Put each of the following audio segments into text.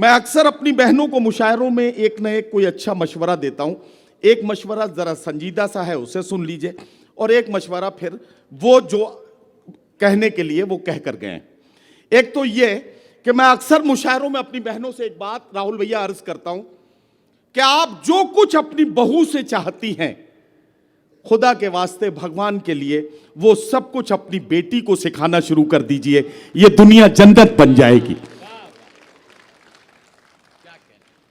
मैं अक्सर अपनी बहनों को मुशायरों में एक न एक कोई अच्छा मशवरा देता हूं। एक मशवरा ज़रा संजीदा सा है, उसे सुन लीजिए, और एक मशवरा फिर वो जो कहने के लिए वो कह कर गए हैं। एक तो ये कि मैं अक्सर मुशायरों में अपनी बहनों से एक बात राहुल भैया अर्ज करता हूं कि आप जो कुछ अपनी बहू से चाहती हैं, खुदा के वास्ते भगवान के लिए वो सब कुछ अपनी बेटी को सिखाना शुरू कर दीजिए, ये दुनिया जन्नत बन जाएगी।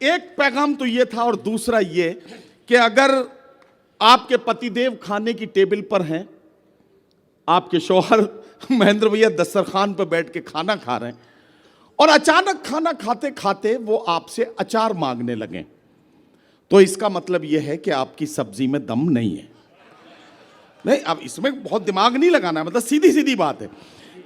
एक पैगाम तो ये था, और दूसरा ये कि अगर आपके पतिदेव खाने की टेबल पर हैं, आपके शौहर महेंद्र भैया दस्तरखान पर बैठ के खाना खा रहे हैं, और अचानक खाना खाते खाते वो आपसे अचार मांगने लगे, तो इसका मतलब यह है कि आपकी सब्जी में दम नहीं है। नहीं, अब इसमें बहुत दिमाग नहीं लगाना है, मतलब सीधी सीधी बात है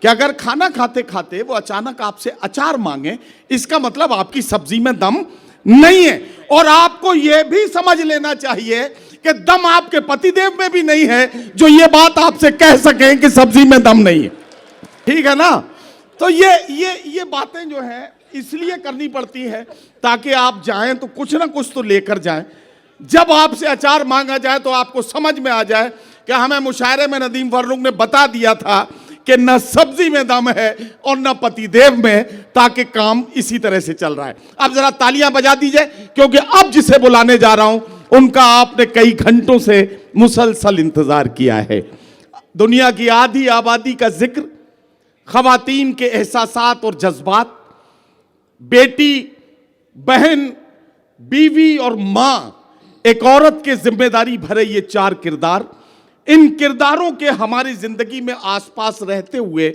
कि अगर खाना खाते खाते वो अचानक आपसे अचार मांगे, इसका मतलब आपकी सब्जी में दम नहीं है। और आपको यह भी समझ लेना चाहिए कि दम आपके पतिदेव में भी नहीं है जो ये बात आपसे कह सकें कि सब्जी में दम नहीं है। ठीक है ना? तो ये बातें जो है इसलिए करनी पड़ती है ताकि आप जाएं तो कुछ ना कुछ तो लेकर जाएं। जब आपसे अचार मांगा जाए तो आपको समझ में आ जाए कि हमें मुशायरे में नदीम फर्रुख ने बता दिया था कि न सब्जी में दम है और न पतिदेव में, ताकि काम इसी तरह से चल रहा है। अब जरा तालियां बजा दीजिए, क्योंकि अब जिसे बुलाने जा रहा हूं उनका आपने कई घंटों से मुसलसल इंतजार किया है। दुनिया की आधी आबादी का जिक्र, खवातीन के एहसासात और जज्बात, बेटी, बहन, बीवी और मां, एक औरत के जिम्मेदारी भरे ये चार किरदार, इन किरदारों के हमारी जिंदगी में आसपास रहते हुए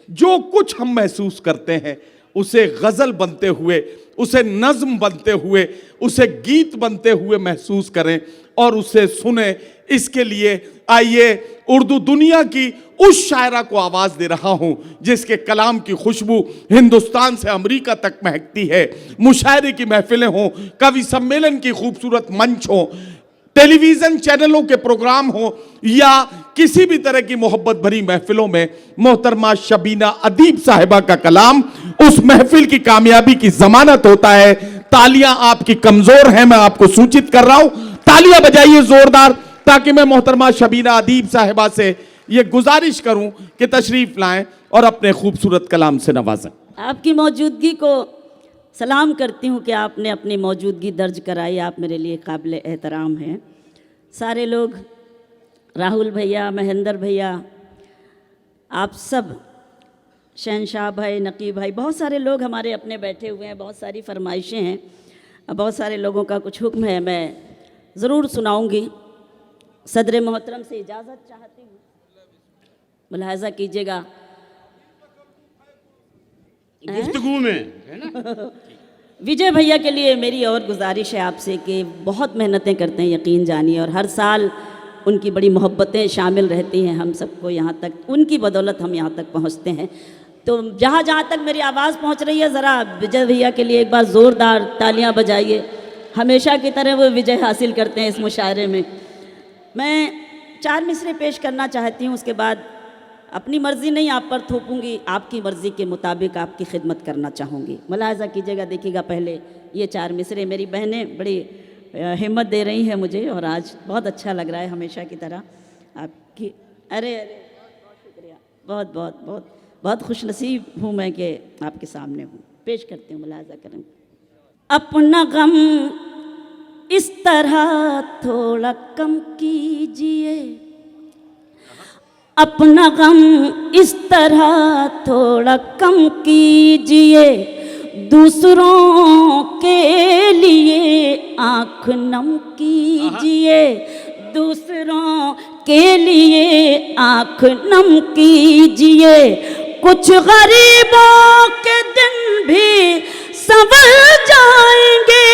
जो कुछ हम महसूस करते हैं, उसे गजल बनते हुए, उसे नज्म बनते हुए, उसे गीत बनते हुए महसूस करें और उसे सुने। इसके लिए आइए उर्दू दुनिया की उस शायरा को आवाज दे रहा हूं जिसके कलाम की खुशबू हिंदुस्तान से अमेरिका तक महकती है। मुशायरे की महफिलें हों, कवि सम्मेलन की खूबसूरत मंच हो, टेलीविजन चैनलों के प्रोग्राम हो, या किसी भी तरह की मोहब्बत भरी महफिलों में मोहतरमा शबीना अदीब साहिबा का कलाम उस महफिल की कामयाबी की जमानत होता है। तालियां आपकी कमजोर हैं, मैं आपको सूचित कर रहा हूं। तालियां बजाइए जोरदार, ताकि मैं मोहतरमा शबीना अदीब साहिबा से यह गुजारिश करूं कि तशरीफ लाएं और अपने खूबसूरत कलाम से नवाजें। आपकी मौजूदगी को सलाम करती हूँ कि आपने अपनी मौजूदगी दर्ज कराई। आप मेरे लिए काबिल एहतराम हैं। सारे लोग, राहुल भैया, महेंद्र भैया, आप सब, शहनशाह भाई, नकीब भाई, बहुत सारे लोग हमारे अपने बैठे हुए हैं। बहुत सारी फरमाइशें हैं, बहुत सारे लोगों का कुछ हुक्म है, मैं ज़रूर सुनाऊंगी। सदर मोहतरम से इजाज़त चाहती हूँ, मुलाहजा कीजिएगा गुफ्तगू में है ना। विजय भैया के लिए मेरी और गुजारिश है आपसे कि बहुत मेहनतें करते हैं, यकीन जानिए, और हर साल उनकी बड़ी मोहब्बतें शामिल रहती हैं हम सबको। यहाँ तक उनकी बदौलत हम यहाँ तक पहुँचते हैं। तो जहाँ जहाँ तक मेरी आवाज़ पहुँच रही है, ज़रा विजय भैया के लिए एक बार ज़ोरदार तालियाँ बजाइए। हमेशा की तरह वो विजय हासिल करते हैं इस मुशायरे में। मैं 4 मिसरे पेश करना चाहती हूँ, उसके बाद अपनी मर्ज़ी नहीं आप पर थोपूंगी, आपकी मर्ज़ी के मुताबिक आपकी खिदमत करना चाहूँगी। मुलाहजा कीजिएगा, देखिएगा पहले ये 4 मिसरे। मेरी बहनें बड़ी हिम्मत दे रही हैं मुझे, और आज बहुत अच्छा लग रहा है हमेशा की तरह आपकी। अरे अरे, बहुत शुक्रिया, बहुत बहुत बहुत बहुत खुशनसीब हूँ मैं कि आपके सामने हूँ। पेश करती हूँ, मुलाहजा करें। अपना गम इस तरह थोड़ा कम कीजिए, अपना गम इस तरह थोड़ा कम कीजिए, दूसरों के लिए आँख नम कीजिए, दूसरों के लिए आँख नम कीजिए। कुछ गरीबों के दिन भी संवर जाएंगे,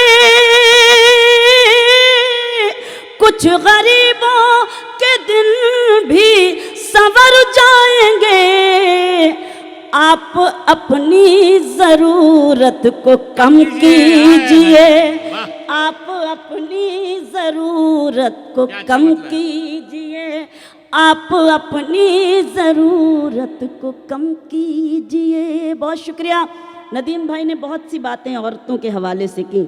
कुछ गरीबों के दिन भी संवर जाएंगे। आप अपनी ज़रूरत को कम कीजिए, आप अपनी ज़रूरत को कम कीजिए, आप अपनी ज़रूरत को कम कीजिए। बहुत शुक्रिया। नदीम भाई ने बहुत सी बातें औरतों के हवाले से की।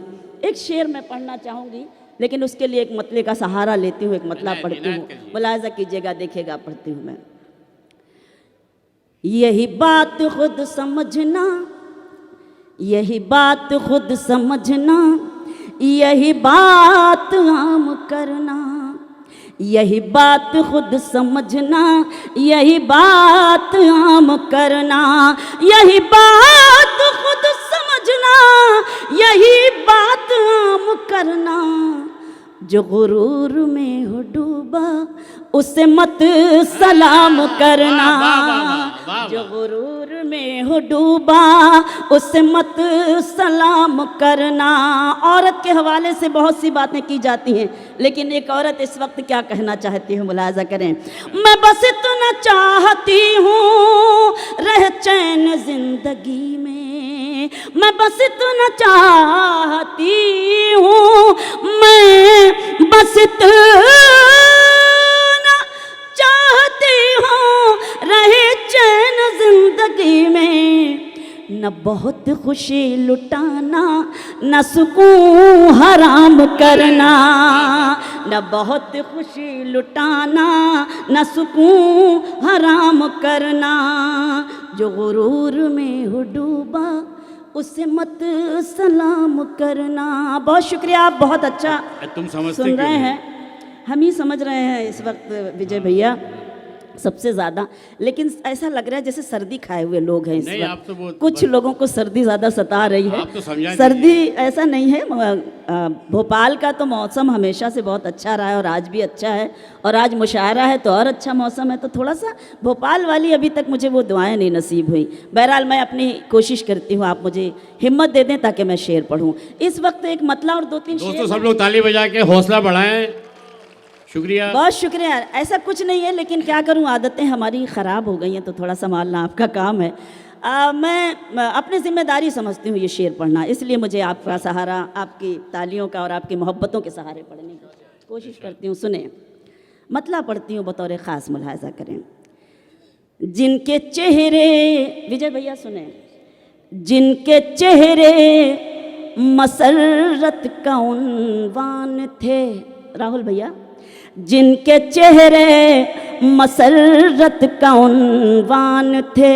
एक शेर मैं पढ़ना चाहूँगी, लेकिन उसके लिए एक मतले का सहारा लेती हूँ, एक मतला पढ़ती हूँ, मुलाहिजा कीजिएगा, देखिएगा, पढ़ती हूँ मैं। यही बात खुद समझना, यही बात खुद समझना, यही बात आम करना, यही बात खुद समझना, यही बात आम करना, यही बात खुद समझना, यही बात आम करना। जो गुरूर में हो डूबा उसे मत सलाम करना, जो गुरूर में हो डूबा उसे मत सलाम करना। औरत के हवाले से बहुत सी बातें की जाती हैं, लेकिन एक औरत इस वक्त क्या कहना चाहती है, मुलाजा करें। मैं बस इतना चाहती हूँ रह चैन जिंदगी में, मैं बस इतना चाहती हूँ, मैं बस इतना चाहती हूँ रहे चैन जिंदगी में। न बहुत खुशी लुटाना, न सुकून हराम करना, न बहुत खुशी लुटाना, न सुकून हराम करना। जो गुरूर में हो डूबा उसे मत सलाम करना। बहुत शुक्रिया, आप बहुत अच्छा तुम समझते सुन रहे क्यों नहीं? हैं। हम ही समझ रहे हैं इस वक्त विजय भैया सबसे ज़्यादा, लेकिन ऐसा लग रहा है जैसे सर्दी खाए हुए लोग हैं इस नहीं, आप वक्त। तो बहुत कुछ लोगों को सर्दी ज़्यादा सता रही है। आप तो समझा सर्दी ऐसा नहीं है, भोपाल का तो मौसम हमेशा से बहुत अच्छा रहा है और आज भी अच्छा है, और आज मुशायरा है तो और अच्छा मौसम है, तो थोड़ा सा भोपाल वाली अभी तक मुझे वो दुआएं नहीं नसीब हुई। बहरहाल मैं अपनी कोशिश करती हूँ, आप मुझे हिम्मत दे दें ताकि मैं शेर पढ़ूँ। इस वक्त एक मतला और दो तीन शेर दोस्तों सब लोग ताली बजा के हौसला बढ़ाएं। शुक्रिया। बहुत शुक्रिया। ऐसा कुछ नहीं है, लेकिन क्या करूं, आदतें हमारी ख़राब हो गई हैं, तो थोड़ा संभालना आपका काम है। मैं अपनी जिम्मेदारी समझती हूँ ये शेर पढ़ना, इसलिए मुझे आपका सहारा, आपकी तालियों का और आपकी मोहब्बतों के सहारे पढ़ने की कोशिश करती हूँ। सुने, मतला पढ़ती हूँ, बतौर ख़ास मुलाहिजा करें। जिनके चेहरे, विजय भैया सुने, जिनके चेहरे मसरत का उन्वान थे, राहुल भैया, जिनके चेहरे मसरत का उन्वान थे।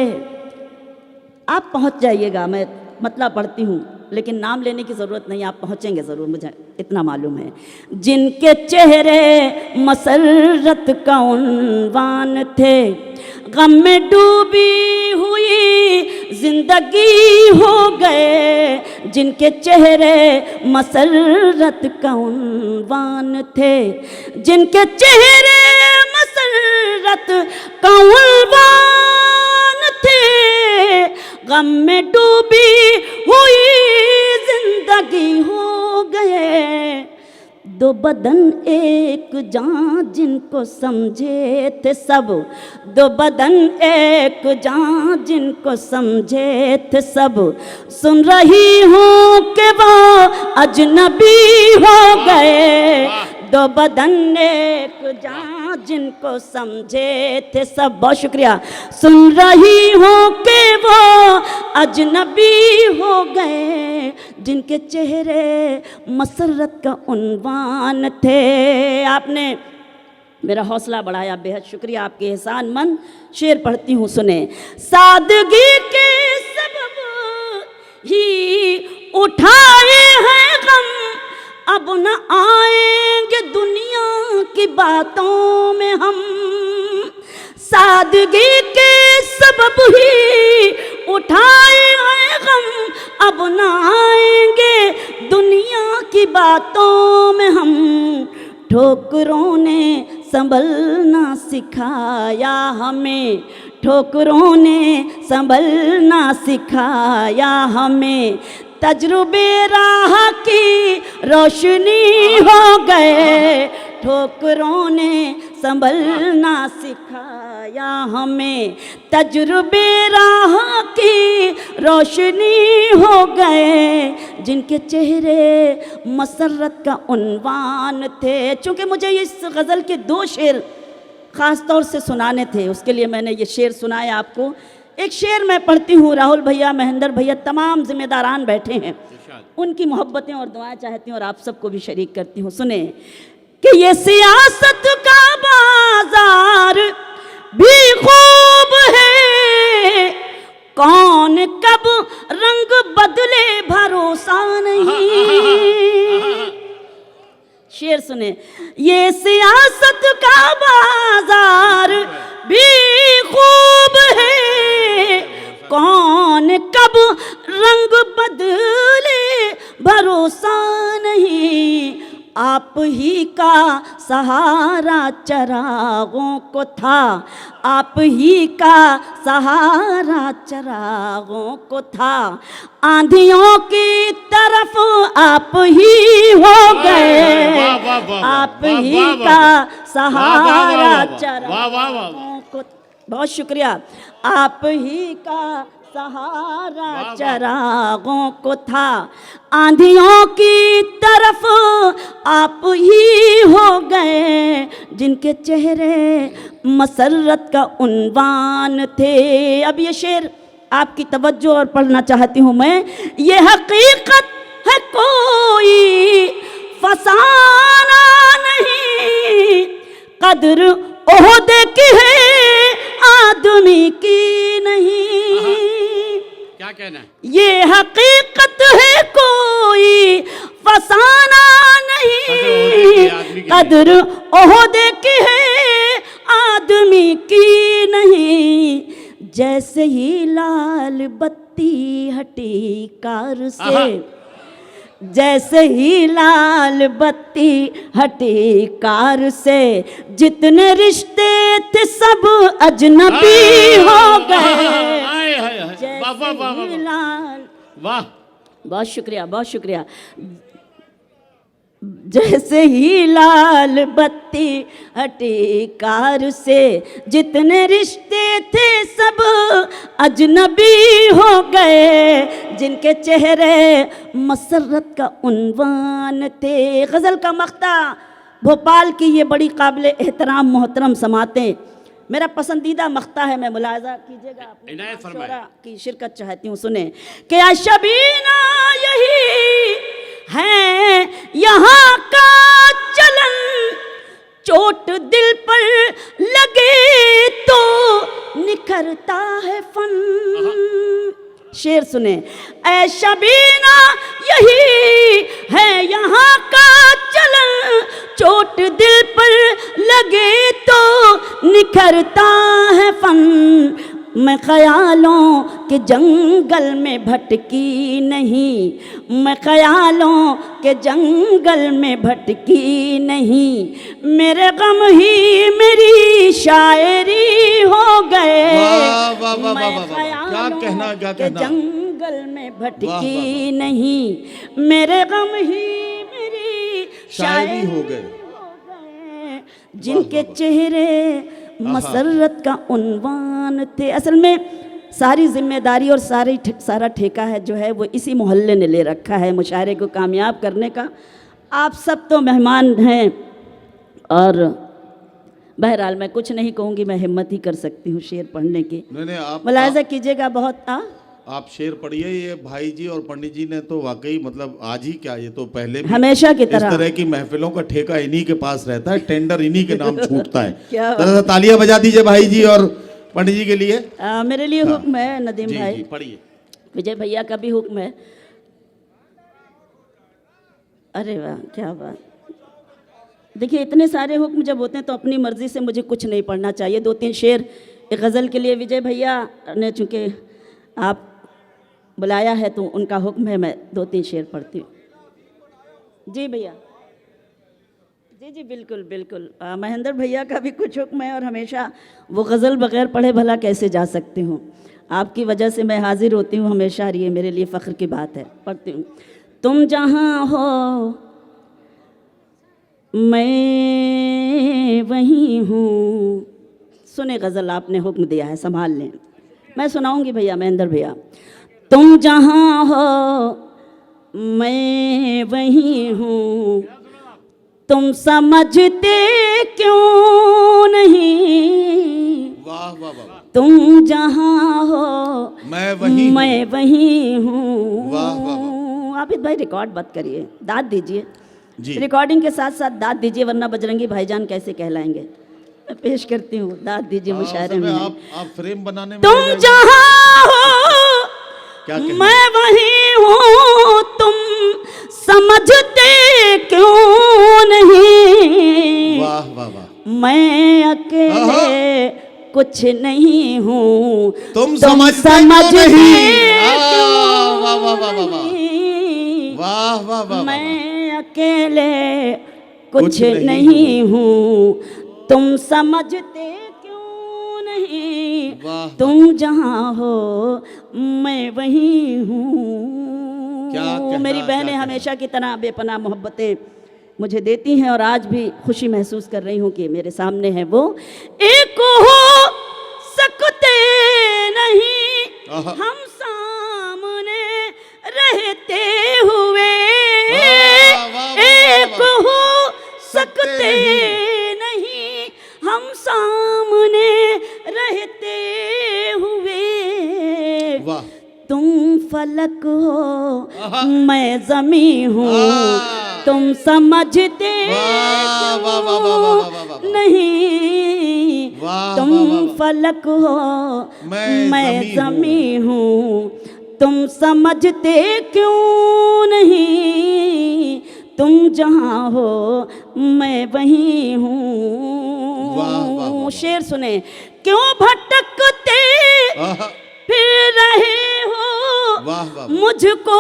आप पहुंच जाइएगा, मैं मतलब पढ़ती हूँ, लेकिन नाम लेने की ज़रूरत नहीं, आप पहुँचेंगे ज़रूर, मुझे इतना मालूम है। जिनके चेहरे मसरत का उन्वान थे, गम में डूबी हुई जिंदगी हो गए। जिनके चेहरे मसरत का उन्वान थे, जिनके चेहरे मसरत का उन्वान थे, गम में डूबी हुई जिंदगी हो गए। दो बदन एक जान जिनको समझे थे सब, दो बदन एक जान जिनको समझे थे सब। सुन रही हूँ कि वो अजनबी हो गए। दो बदन एक जान जिनको समझे थे सब। बहुत शुक्रिया। सुन रही हूँ कि वो अजनबी हो गए, जिनके चेहरे मसरत का उन्वान थे। आपने मेरा हौसला बढ़ाया, बेहद शुक्रिया, आपके एहसान मंद। शेर पढ़ती हूँ, सुने। सादगी के सबब ही उठाए हैं गम, अब न आएंगे दुनिया की बातों में हम। सादगी के सबब ही उठाए हैं गम, अब न आएंगे दुनिया की बातों में हम। ठोकरों ने संभलना सिखाया हमें, ठोकरों ने संभलना सिखाया हमें। तजुर्बे राह की रोशनी हो गए, ठोकरों ने संभलना सिखाया हमें। तजुर्बे राह की रोशनी हो गए, जिनके चेहरे मसरत का उन्वान थे। चूँकि मुझे इस गज़ल के दो शेर ख़ास तौर से सुनाने थे, उसके लिए मैंने ये शेर सुनाया आपको। एक शेर मैं पढ़ती हूँ, राहुल भैया, महेंद्र भैया, तमाम जिम्मेदारान बैठे हैं, उनकी मोहब्बतें और दुआएं चाहती हूँ और आप सबको भी शरीक करती हूँ। सुने कि ये सियासत का बाजार भी खूब है, कौन कब रंग बदले भरोसा नहीं। शेर सुने, ये सियासत का बाजार भी खूब है, कौन कब रंग बदले भरोसा नहीं। आप ही का सहारा चरागों को था, आप ही का सहारा चरागों को था, आंधियों की तरफ आप ही हो गए, आप ही का सहारा चरागों को। बहुत शुक्रिया। आप ही का सहारा चरागों को था, आंधियों की तरफ आप ही हो गए, जिनके चेहरे मसरत का उन्वान थे। अब ये शेर आपकी तवज्जो और पढ़ना चाहती हूँ मैं। ये हकीकत है कोई फसाना नहीं, कदर ओहदे की है आदमी की नहीं। क्या कहना है? ये हकीकत है कोई फसाना नहीं, कदर ओहदे की है आदमी की नहीं। जैसे ही लाल बत्ती हटी कार से, जैसे ही लाल बत्ती हटी कार से, जितने रिश्ते थे सब अजनबी हो गए। जैसे ही लाल, वाह, बहुत शुक्रिया, बहुत शुक्रिया। जैसे ही लाल बत्ती हटी कार से, जितने रिश्ते थे सब अजनबी हो गए, जिनके चेहरे मसरत का उन्वान थे। गज़ल का मख्ता भोपाल की ये बड़ी काबिल एहतराम मोहतरम समातें, मेरा पसंदीदा मख्ता है, मैं मुलाजा कीजिएगा, अपने शोरा की शिरकत चाहती हूँ। सुने कि शबीना यही है यहाँ का चलन, चोट दिल पर लगे तो निखरता है फन। शेर सुने, ऐ शबीना यही है यहाँ का चलन, चोट दिल पर लगे तो निखरता है फन। मैं ख्यालों के जंगल में भटकी नहीं, मैं ख्यालों के जंगल में भटकी नहीं, मेरे गम ही मेरी शायरी हो गए। मैं ख्यालों के जंगल में भटकी नहीं, मेरे गम ही मेरी शायरी हो गए, जिनके चेहरे मसरत का उन्वान थे। असल में सारी जिम्मेदारी और सारा ठेका है जो है वो इसी मोहल्ले ने ले रखा है मुशायरे को कामयाब करने का। आप सब तो मेहमान हैं और बहरहाल मैं कुछ नहीं कहूँगी, मैं हिम्मत ही कर सकती हूँ शेर पढ़ने की। मुलाहिज़ा कीजिएगा। बहुत आप शेर पढ़िए। ये भाई जी और पंडित जी ने तो वाकई मतलब आज ही क्या, ये तो पहले भी हमेशा की इस तरह की महफिलों का ठेका इन्हीं के पास रहता है, टेंडर इन्हीं के नाम छूटता है। क्या तालियां बजा दीजिए भाई जी और पंडित जी के लिए। मेरे लिए हुक्म है नदीम भाई, पढ़िए। विजय भैया का भी हुक्म है। अरे वाह, क्या बात। देखिए इतने सारे हुक्म जब होते हैं तो अपनी मर्जी से मुझे कुछ नहीं पढ़ना चाहिए। 2-3 शेर एक गज़ल के लिए विजय भैया ने चूँकि आप बुलाया है तो उनका हुक्म है, मैं 2-3 शेर पढ़ती हूँ। जी भैया, जी जी बिल्कुल बिल्कुल। महेंद्र भैया का भी कुछ हुक्म है और हमेशा वो गज़ल बग़ैर पढ़े भला कैसे जा सकती हूँ। आपकी वजह से मैं हाजिर होती हूँ हमेशा, ये मेरे लिए फ़ख्र की बात है। पढ़ती हूँ। तुम जहाँ हो मैं वहीं हूँ। सुने गज़ल, आपने हुक्म दिया है, संभाल लें। मैं सुनाऊंगी भैया, महेंद्र भैया। तुम जहाँ हो मैं वहीं हूँ, तुम समझते क्यों नहीं। वाह वाह वाह। तुम जहाँ हो मैं वहीं हूँ। वाह, वाह, वाह। आबिद भाई रिकॉर्ड मत करिए, दाद दीजिए जी। रिकॉर्डिंग के साथ साथ दाद दीजिए, वरना बजरंगी भाईजान कैसे कहलाएंगे। मैं पेश करती हूँ, दाद दीजिए मुशायरे में। आप फ्रेम बनाने में तुम जहाँ हो क्या कहना? मैं वहीं हूँ, तुम समझते क्यों नहीं। वाह वाह वाह। मैं अकेले कुछ नहीं हूँ, तुम समझते क्यों नहीं? वाह वाह वाह वाह वाह। नहीं। वाह वाह वाह। मैं अकेले कुछ नहीं हूँ, तुम समझते क्यों नहीं। वाह। तुम जहाँ हो मैं वहीं हूँ। क्या कहना, मेरी बहनें क्या हमेशा की तरह बेपनाह मोहब्बतें मुझे देती हैं और आज भी खुशी महसूस कर रही हूँ कि मेरे सामने है वो। एक हो सकते नहीं आहा। हम सामने रहते हुए, वाह, वाह, वाह, एक वाह। हो सकते नहीं हम सामने रहते हुए। वाह। तुम फलक आहा। हो मैं जमी हूँ, तुम समझते वाह, वाह, वाह, वाह, वाह, वाह, वाह, वाह। नहीं। वाह, तुम वाह, वाह, वाह। फलक हो मैं जमी हूँ, तुम समझते क्यों नहीं। तुम जहाँ हो मैं वहीं हूँ। वाह, वाह, वाह। शेर सुने। क्यों भटकते आहा। फिर रहे हो वाह, वाह, वाह। मुझको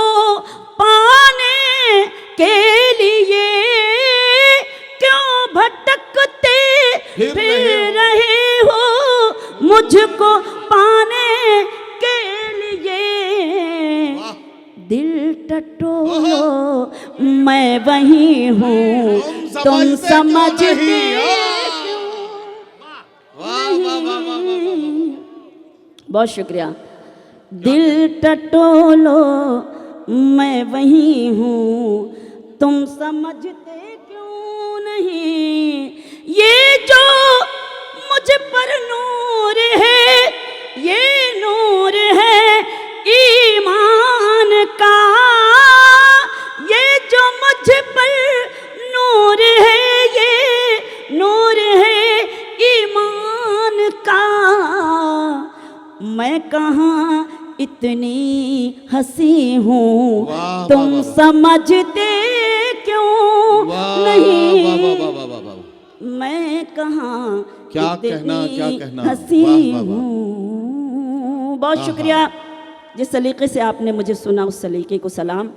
पाने के लिए। क्यों भटकते फिर फिर रहे हो मुझको पाने के लिए। वाह। दिल टटोलो मैं वहीं हूँ, तुम समझते समझते क्यों नहीं? क्यों वाह वाह वाह वाह वाह वाह। बहुत शुक्रिया। दिल टटोलो मैं वहीं हूँ, तुम समझते क्यों नहीं। ये जो मुझ पर नूर है, ये नूर है ईमान का। ये जो मुझ पर नूर है, ये नूर है ईमान का। मैं कहाँ इतनी हंसी हूँ, वाह, तुम वाह, वाह। समझते क्यों वाह, नहीं। वाह, वाह, वाह, वाह, वाह, वाह। मैं कहाँ क्या इतनी कहना, क्या कहना। हंसी वाह, वाह, वाह। हूँ। बहुत शुक्रिया जिस सलीके से आपने मुझे सुना, उस सलीके को सलाम।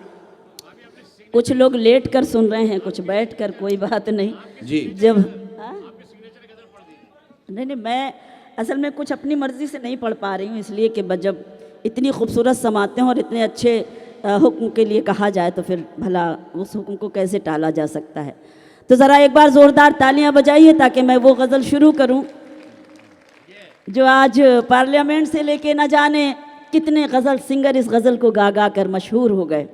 कुछ लोग लेट कर सुन रहे हैं, कुछ बैठ कर, कोई बात नहीं जी। जब नहीं, मैं असल में कुछ अपनी मर्जी से नहीं पढ़ पा रही हूँ, इसलिए कि जब इतनी खूबसूरत समातें और इतने अच्छे हुक्म के लिए कहा जाए तो फिर भला उस हुक्म को कैसे टाला जा सकता है। तो ज़रा एक बार ज़ोरदार तालियां बजाइए ताकि मैं वो गज़ल शुरू करूं जो आज पार्लियामेंट से लेके न जाने कितने गज़ल सिंगर इस गज़ल को गा गा कर मशहूर हो गए।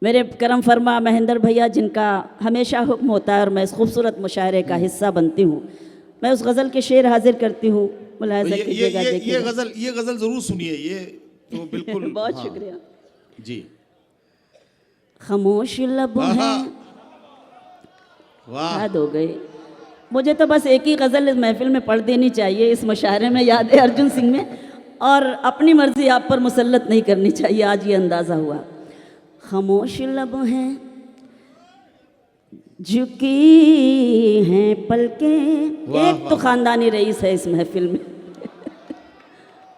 मेरे करम फरमा महेंद्र भैया, जिनका हमेशा हुक्म होता है और मैं इस खूबसूरत मुशायरे का हिस्सा बनती हूँ, मैं उस गज़ल के शेर हाजिर करती हूँ। मुलाहिज़ा कीजिएगा, देखिएगा। ये गजल जरूर सुनिए, ये तो बिल्कुल। बहुत हाँ। शुक्रिया। जी। खामोश लब हैं, वाह। याद हो गई। मुझे तो बस एक ही गज़ल इस महफिल में पढ़ देनी चाहिए, इस मुशायरे में, याद है अर्जुन सिंह में, और अपनी मर्जी आप पर मुसल्लत नहीं करनी चाहिए। आज ये अंदाज़ा हुआ। खामोश लब हैं, झुकी हैं पलकें। वाह, एक तो वाह। ख़ानदानी रईस है इस महफिल में।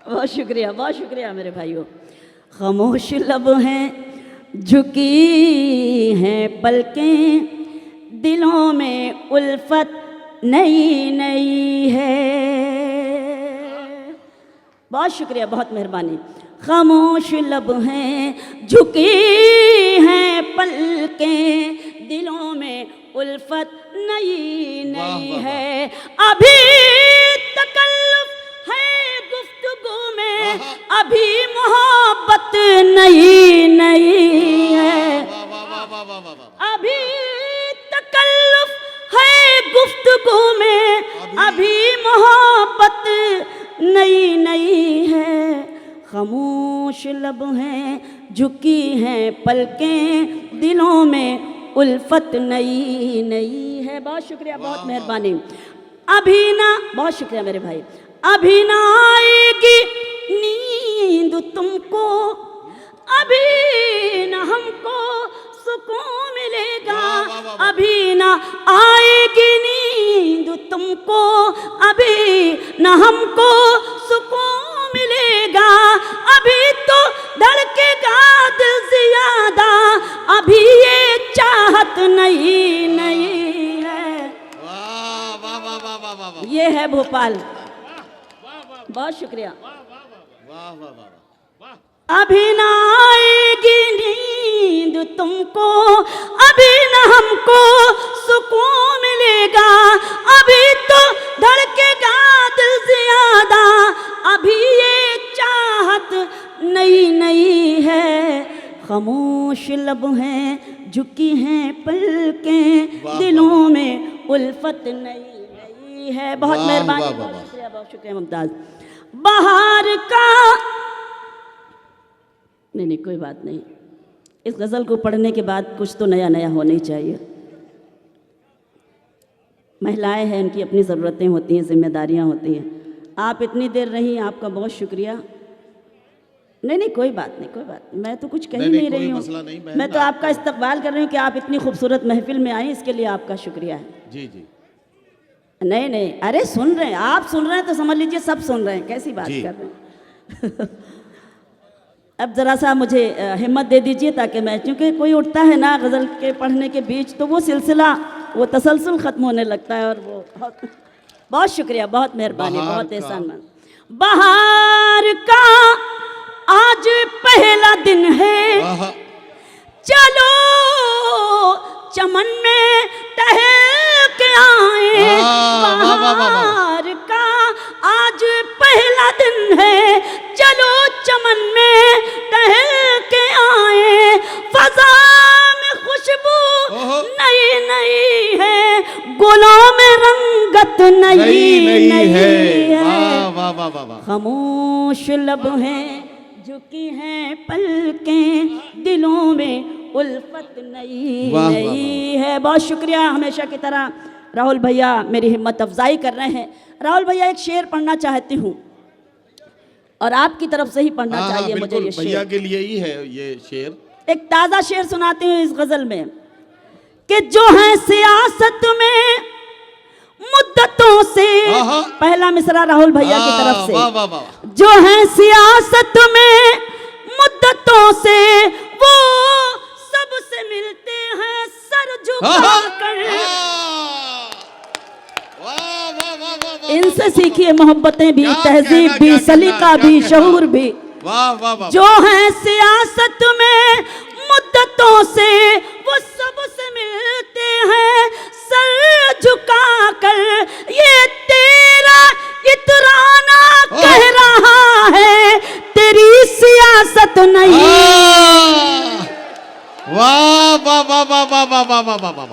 बहुत शुक्रिया, बहुत शुक्रिया मेरे भाइयों। खामोश लब हैं, झुकी हैं पलकें, दिलों में उल्फत नई नई है। बहुत शुक्रिया, बहुत मेहरबानी। खामोश लब हैं, झुकी हैं पलकें, दिलों में उल्फत नई नई है। अभी तकल्लुफ है गुफ्तगू में, अभी मोहब्बत नई नई है। अभी तकल्लुफ है गुफ्तगू में, अभी मोहब्बत नई नई है, खामोश लब हैं झुकी हैं पलकें, दिलों में उल्फत नई नई है। बहुत शुक्रिया, बहुत मेहरबानी। अभी ना, बहुत शुक्रिया मेरे भाई। अभी ना आएगी नींद तुमको, अभी ना हमको सुकून मिलेगा, अभी ना आएगी नींद तुमको, अभी ना हमको सुकून मिलेगा, अभी तो धड़केगा दिल ज्यादा, अभी ये चाहत नहीं नहीं है। ये है भोपाल। बहुत शुक्रिया। अभी ना आएगी नींद तुमको, अभी ना हमको सुकून मिलेगा, अभी तो धड़केगा दिल ज्यादा, अभी ये चाहत नई नई है, खामोश लब हैं झुकी हैं पलकें, दिलों में उल्फत नई नई है। बहुत मेहरबानी, बहुत शुक्रिया, बहुत शुक्रिया मुमताज। बाहर का नहीं, कोई बात नहीं। इस गज़ल को पढ़ने के बाद कुछ तो नया नया होना ही चाहिए। महिलाएं हैं, इनकी अपनी ज़रूरतें होती हैं, जिम्मेदारियां होती हैं। आप इतनी देर रही, आपका बहुत शुक्रिया। नहीं, कोई बात नहीं, कोई बात नहीं। मैं तो कुछ कह नहीं रही हूँ, मैं तो आपका इस्तकबाल कर रही हूँ कि आप इतनी खूबसूरत महफिल में आई, इसके लिए आपका शुक्रिया है। जी जी। नहीं, अरे सुन रहे हैं, आप सुन रहे हैं तो समझ लीजिए सब सुन रहे हैं। कैसी बात कर रहे हैं। अब ज़रा सा मुझे हिम्मत दे दीजिए, ताकि मैं, क्योंकि कोई उठता है ना गज़ल के पढ़ने के बीच, तो वो सिलसिला, वो तसलसल ख़त्म होने लगता है। और वो बहुत शुक्रिया, बहुत मेहरबानी, बहुत एहसानमंद। बहार का आज पहला दिन है, चलो चमन में टहल के आए। बहार का आज पहला दिन है, चलो चमन में टहल के आए। फजा में खुशबू नई नई है, गुलों में रंगत नई नई है। खामोश लब हैं झुकी हैं पलकें, दिलों में उल्फत नई नई है। बहुत शुक्रिया। हमेशा की तरह राहुल भैया मेरी हिम्मत अफजाई कर रहे हैं। राहुल भैया, एक शेर पढ़ना चाहती हूँ और आपकी तरफ से ही पढ़ना चाहिए मुझे। ये भैया शेर के लिए ही है ये शेर। एक ताज़ा शेर सुनाती हूँ इस गज़ल में, कि जो है सियासत में मुद्दतों से, पहला मिसरा राहुल भैया की तरफ से। वाह वाह वाह। जो है सियासत में मुद्दतों से, वो सबसे मिलते हैं सर झुकाकर। इनसे सीखिए मोहब्बतें भी, तहजीब भी, सलीका भी, शऊर भी। वाह वाह वाह। जो है सियासत में मुद्दतों से, वो सबसे मिलते हैं सर झुकाकर। ये तेरा इतराना कह रहा है, तेरी सियासत नहीं। वाह वाह वाह वाह वाह वाह वाह वाह वाह वाह।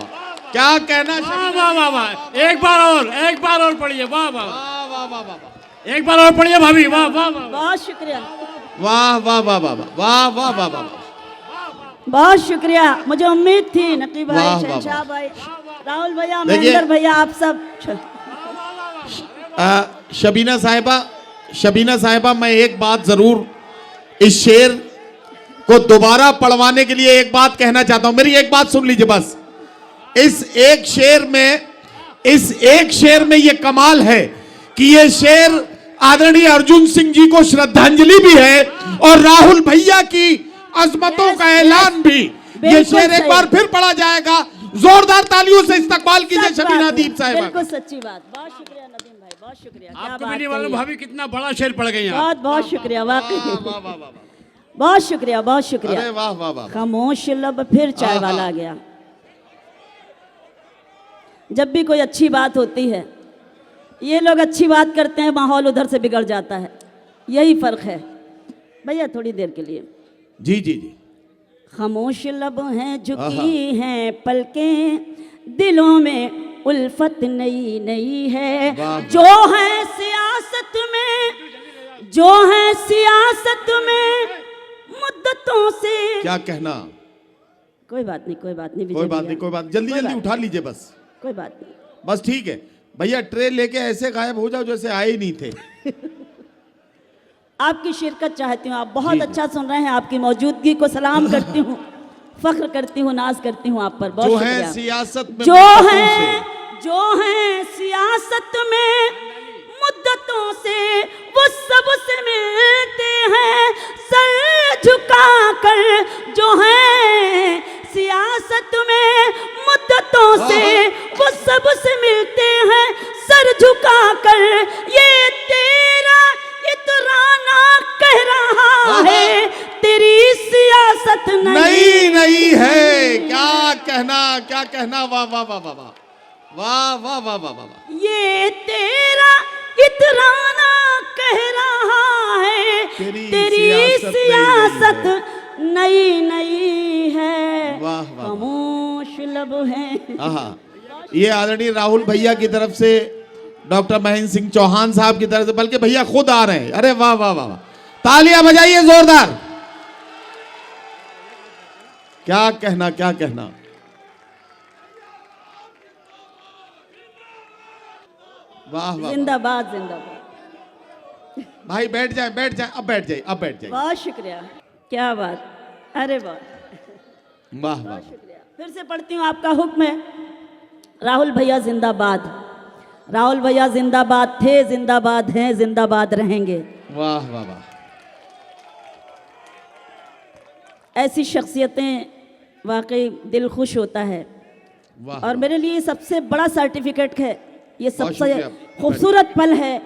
क्या कहना। वाह वाह वाह। एक बार और पढ़िए। वाह वाह वाह वाह वाह। एक बार और पढ़िए भाभी। वाह वाह वाह। बहुत शुक्रिया। वाह वाह वाह वाह वाह वाह वाह वाह। बहुत शुक्रिया। मुझे उम्मीद थी नकीब भाई, वाह, शहनशाह वाह, भाई, राहुल भैया, देखिए, महेंद्र भैया, आप सब। शबीना साहिबा, मैं एक बात जरूर इस शेर को दोबारा पढ़वाने के लिए एक बात कहना चाहता हूं। मेरी एक बात सुन लीजिए बस। इस एक शेर में ये कमाल है कि ये शेर आदरणीय अर्जुन सिंह जी को श्रद्धांजलि भी है और राहुल भैया की अजमतों का ऐलान भी। ये शेर एक बार फिर पढ़ा जाएगा। जोरदार तालियों से इस्तकबाल कीजिए शबीना दीप साहिबा। बिल्कुल सच्ची बात। बहुत शुक्रिया नदीम भाई, बहुत शुक्रिया। क्या आपको बात भी नहीं मालूम कही। भाभी कितना बड़ा शेर पड़ गई आप। बहुत बहुत शुक्रिया, वाकई वाह वाह वाह वाह। बहुत शुक्रिया, बहुत शुक्रिया। अरे वाह वाह वाह। खामोश लब फिर चाय वाला आ गया। जब भी कोई अच्छी बात होती है, ये लोग अच्छी बात करते हैं, माहौल उधर से बिगड़ जाता है। यही फर्क है भैया। थोड़ी देर के लिए जी जी जी। खामोश लब हैं झुकी हैं पलकें, दिलों में उल्फत नई नई है। जो है सियासत में जो है सियासत में मुद्दतों से। क्या कहना? कोई बात नहीं, कोई बात नहीं, कोई बात नहीं, कोई बात, जल्दी जल्दी उठा लीजिए बस, कोई बात नहीं, बस ठीक है भैया। ट्रे लेके ऐसे गायब हो जाओ जैसे आए ही नहीं थे। आपकी शिरकत चाहती हूँ, आप बहुत अच्छा सुन रहे हैं, आपकी मौजूदगी को सलाम करती हूँ, फख्र करती हूँ, नाज करती हूँ आप पर। बहुत जो शुक्रिया। है सियासत में जो है सियासत में मुद्दतों से, वो सबसे मिलते हैं सर झुका कर। जो है सियासत में मुद्दतों से, वो सबसे मिलते हैं सर झुका कर। ये तेरा इतराना कह रहा है, तेरी सियासत नहीं है। क्या कहना, क्या कहना, वाह वाह वाह वाह वाह वाह वाह वाह वाह वाह। ये तेरा इतराना कह रहा है, तेरी सियासत नई है। वाह वाह, खामोश लब है। आहा, ये आदरणीय राहुल भैया की तरफ से, डॉक्टर महेंद्र सिंह चौहान साहब की तरफ से, बल्कि भैया खुद आ रहे हैं। अरे वाह वाह वाह वाह, तालियां बजाइए जोरदार। क्या कहना, क्या कहना। वाह वाह, जिंदाबाद जिंदाबाद। भाई बैठ जाए, बैठ जाए, अब बैठ जाए, अब बैठ जाए। बहुत शुक्रिया, क्या बात, अरे वाह, वाह वाह। शुक्रिया। फिर से पढ़ती हूँ, आपका हुक्म है। राहुल भैया जिंदाबाद, राहुल भैया जिंदाबाद थे, जिंदाबाद हैं, जिंदाबाद रहेंगे। वाह वाह वाह। ऐसी शख्सियतें वाकई दिल खुश होता है। वाह, और मेरे लिए सबसे बड़ा सर्टिफिकेट है, ये सबसे शुक्रिया। खूबसूरत पल है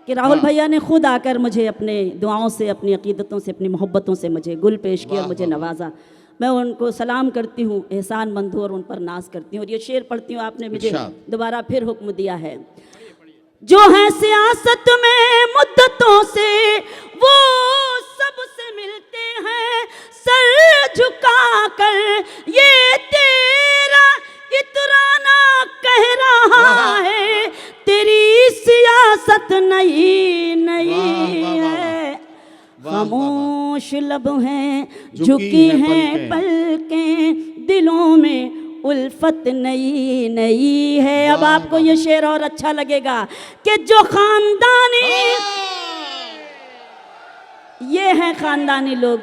कि राहुल वाह। भैया ने खुद आकर मुझे अपने दुआओं से, अपनी अकीदतों से, अपनी मोहब्बतों से मुझे गुल पेश किया और वाह, मुझे वाह। नवाजा। मैं उनको सलाम करती हूँ, एहसान मंद हूँ और उन पर नाज करती हूँ। और ये शेर पढ़ती हूँ, आपने मुझे इरशाद। दोबारा फिर हुक्म दिया है। जो है सियासत में मुद्दतों से, वो सबसे मिलते हैं सर झुका कर। ये तेरा इतराना कह रहा है, तेरी सियासत नई है। खामोश लब हैं, झुकी हैं पलकें, दिलों में उल्फत नई है। अब आपको ये शेर और अच्छा लगेगा कि जो खानदानी, ये हैं खानदानी लोग,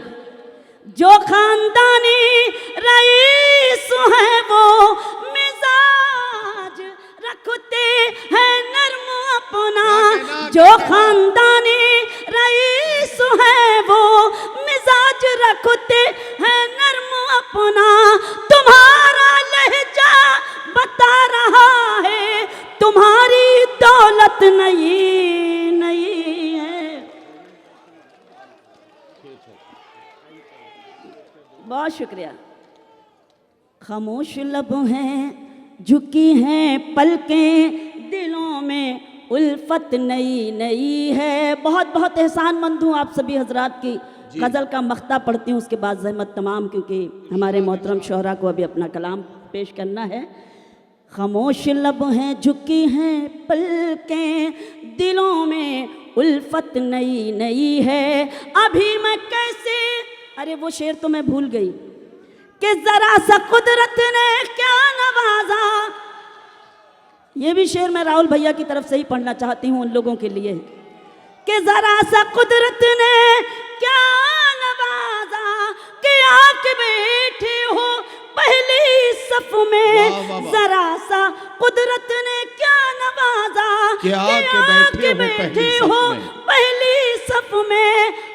जो खानदानी रईस है वो मिजाज रखते हैं नर्म अपना। जो खानदानी रईस है वो मिजाज रखते हैं नर्म अपना। तुम्हारा लहजा बता रहा है, तुम्हारी दौलत नई है। बहुत शुक्रिया। खामोश लब हैं, झुकी हैं पलकें, दिलों में उल्फत नई है। बहुत बहुत एहसानमंद हूँ आप सभी हजरात की। गज़ल का मख्ता पढ़ती हूँ, उसके बाद ज़हमत तमाम, क्योंकि हमारे मोहतरम शोहरा को अभी अपना कलाम पेश करना है। खामोश लब हैं, झुकी हैं पलकें, दिलों में उल्फत नई है। अभी मैं कैसे, अरे वो शेर तो मैं भूल गई कि जरा सा कुदरत ने क्या नवाजा। ये भी शेर मैं राहुल भैया की तरफ से ही पढ़ना चाहती हूँ उन लोगों के लिए कि जरा सा कुदरत ने क्या नवाजा कि आके बैठे हो पहली सफ में। जरा सा कुदरत ने क्या नवाजा कि आके बैठे हो पहली सफ में।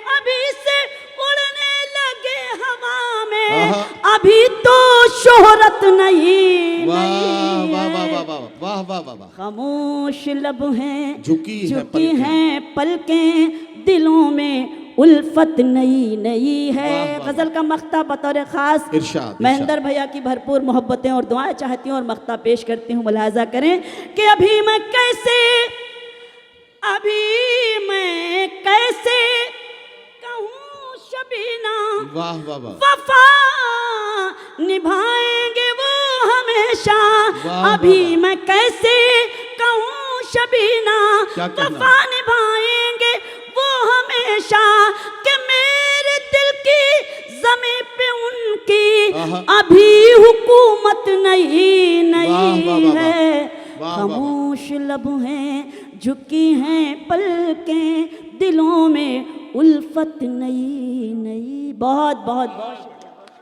अभी से उड़ने लगे हवा में, अभी तो शोहरत नहीं। खामोश लब हैं, झुकी हैं पलकें, दिलों में उल्फत नई है। गजल का मख्ता बतौर खास महेंद्र भैया की भरपूर मोहब्बतें और दुआएं चाहती हूँ और मख्ता पेश करती हूँ। मुलाहजा करें कि अभी मैं कैसे कहूँ शबीना, वफा निभाएंगे वो हमेशा। अभी मैं कैसे कहूँ शबीना, वफा निभाएंगे वो हमेशा। हमेशा कि मेरे दिल की जमीन पे उनकी अभी हुकूमत नहीं नहीं है। खामोश लब हैं, झुकी हैं पलकें, दिलों में उल्फत नहीं नहीं। बहुत बहुत बहुत